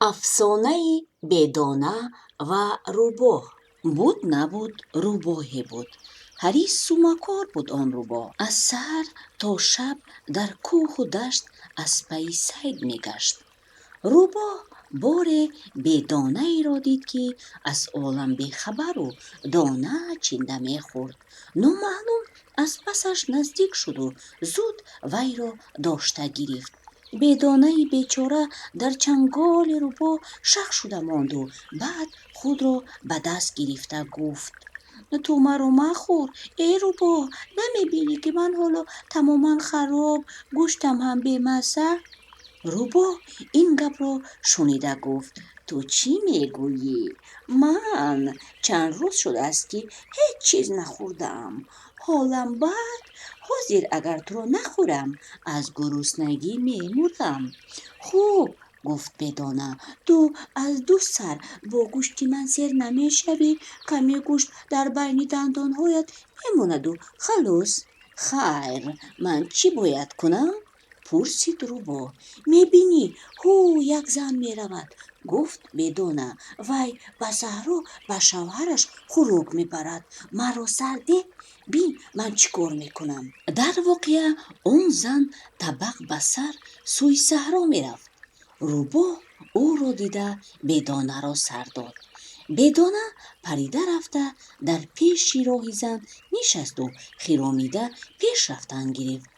افسانه بدانه و روباه. بود نبود روباهی بود. حریص و مکار بود آن روباه. از سحر تا شب در کوه و دشت از پی صید میگشت. روباه بار بدانه ای را دید که از عالم بیخبر و دانه چینده میخورد. نامعلوم از پسش نزدیک شد و زود وی را داشته گرفت. بدانه بیچاره در چنگال روباه شق شده ماند و بعد خود را به دست گرفته گفت: تو مرا مخور ای روباه، نمیبینی که من حالا تماما خراب، گوشتم هم بیمزه؟ روباه این گپ را شنیده گفت: تو چی میگویی؟ من چند روز شده است که هیچ چیز نخوردم. حالم بد، حاضر اگر تو را نخورم از گرسنگی میمیرم. خوب، گفت بدانه، تو از دو سر با گوشت من سیر نمیشوی؟ کمی گوشت در بین دندانهایت میماند و خلاص. خیر، من چی باید کنم؟ پرسید روباه. میبینی هو یک زن میرود، گفت بدانه. وی به صحرا به شوهرش خوراک میبرد. مرا سر ده، بین من چیکار میکنم. در واقع آن زن طبق به سر سوی صحرا میرفت. روباه او را دیده بدانه را سر داد. بدانه پریده رفته در پیش راه زن نشست و خرامیده پیش رفتن گرفت.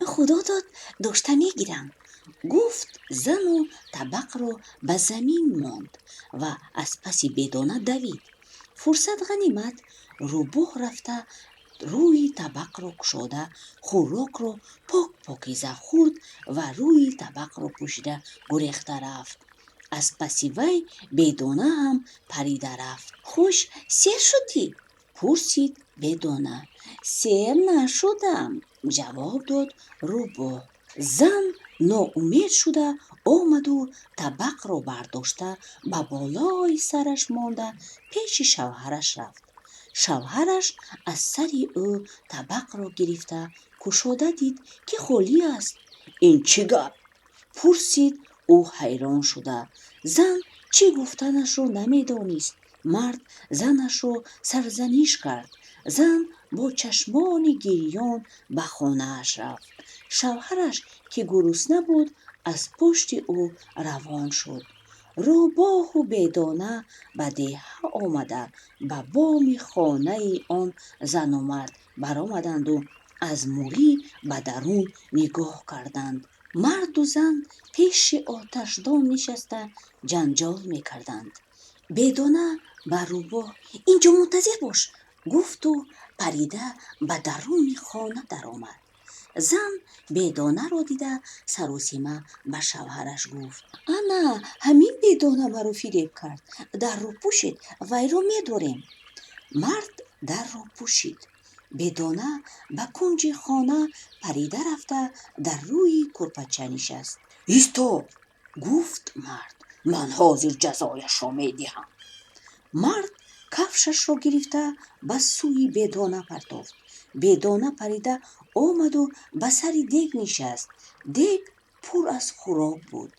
خدا داد داشته میگیرم، گفت زن و طبق را به زمین ماند و از پس بدانه دوید. فرصت غنیمت روباه رفته روی طبق را گشاده خوراک را پاکیزه خورد و روی طبق را پوشیده گریخته رفت. از پس وی بدانه هم پریده رفت. خوش سیر شدی؟ پرسید بدانه. سیر نشدم، جواب داد روباه. زن ناامید شده آمد و طبق را برداشته به بالای سرش مانده پیش شوهرش رفت. شوهرش از سر او طبق را گرفته گشاده دید که خالی است. این چه گپ؟ پرسید او حیران شده. زن چی گفتنش را نمیدانست. مرد زنش را سرزنش کرد. زن با چشمان گریان به خانهاش رفت. شوهرش که گرسنه بود از پشت او روان شد. روباه و بدانه به دیه آمده به بام خانه آن زن و مرد برآمدند و از موری به درون نگاه کردند. مرد و زن پیش آتشدان نشسته جنجال میکردند. بدانه به روباه اینجا منتظر باش، گفت و پریده به درون خانه درآمد. زن بدانه را دیده سراسیمه به شوهرش گفت: انا همین بدانه مرا فریب کرد. در را پوشید، وی را میداریم. مرد در را پوشید. بدانه به کنج خانه پریده رفته در روی کرپچه نشست. ایستا، گفت مرد، من حاضر جزایش را میدهم. مرد کفشش را گرفته به سوی بدانه پرتافت. بدانه پریده آمد و به سر دیگ نشست. دیگ پر از خوراک بود.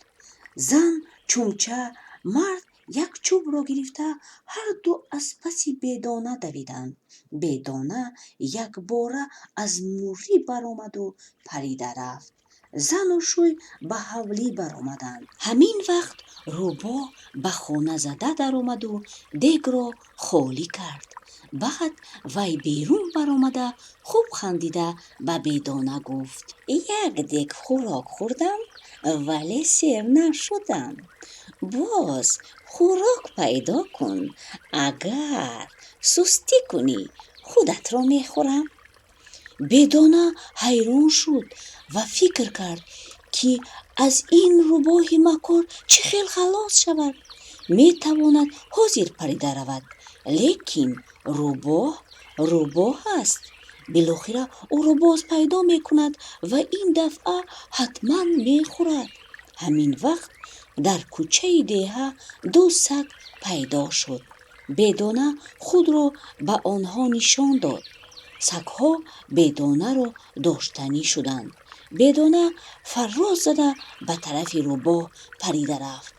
زن چمچه، مرد یک چوب را گرفته هر دو از پس بدانه دویدند. بدانه یک باره از موری برآمد و پریده رفت. زن و شوی به حولی برآمدند. همین وقت روباه به خانه زده در آمد و دیگ را خالی کرد. بعد وی بیرون برآمده خوب خندیده به بدانه گفت: یک دیگ خوراک خوردم ولی سیر نشدم. باز خوراک پیدا کن، اگر سستی کنی خودت را میخورم. بدانه حیران شد و فکر کرد که از این روباه مکار چه خیل خلاص شود. میتواند حاضر پریده رود، لیکن روباه است. بالاخره او را باز پیدا میکند و این دفعه حتما میخورد. همین وقت در کوچه دیه دو سگ پیدا شد. بدانه خود را به آنها نشان داد. سگها بدانه را داشتنی شدند. بدانه فراز زده به طرف روباه پریده رفت.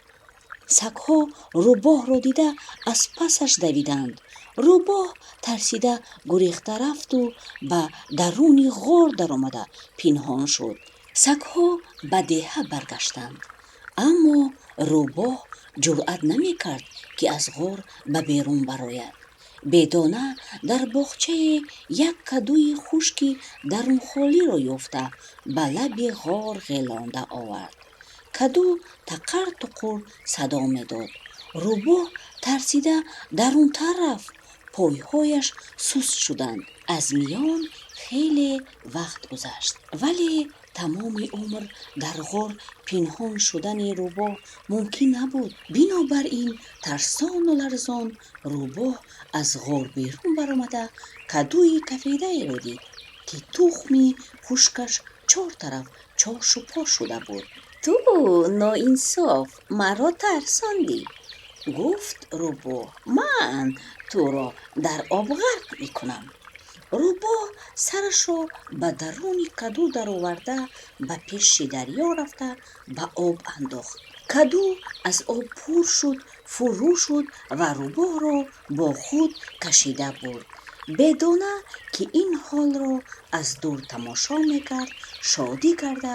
сагҳо рӯбоҳро дида аз пасаш давиданд. рӯбоҳ тарсида гурехта рафту ба даруни ғор даромада пинҳон шуд. сагҳо ба деҳа баргаштанд, аммо рӯбоҳ ҷуръат намекард, ки аз ғор ба берун барояд. бедона дар боғчае як кадуи хушки дарунхолиро ёфта, ба лаби ғор ғелонда овард. каду тақар туқур садо медод. рӯбоҳ тарсида дарунтар рафт. пойҳояш суст шуданд. аз миён хеле вақт гузашт, вале тамоми умр дар ғор пинҳон шудани рӯбоҳ мумкин набуд. бинобар ин тарсону ларзон рӯбоҳ аз ғор берун баромада кадуи кафедаеро дид, ки тухми хушкаш чор тараф чошупор шуда буд. ту ноинсоф, маро тарсондӣ, гуфт рӯбоҳ. ман туро дар об ғарқ мекунам. рӯбоҳ сарашро ба даруни каду дароварда ба пеши дарьё рафта ба об андохт. каду аз об пур шуд, фурӯ шуд ва рӯбоҳро бо худ кашида бурд. бедона, ки ин ҳолро аз дур тамошо мекард, шодӣ карда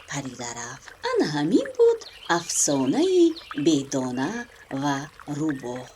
парида рафт. ана ҳамин буд афсонаи бедона ва рӯбоҳ.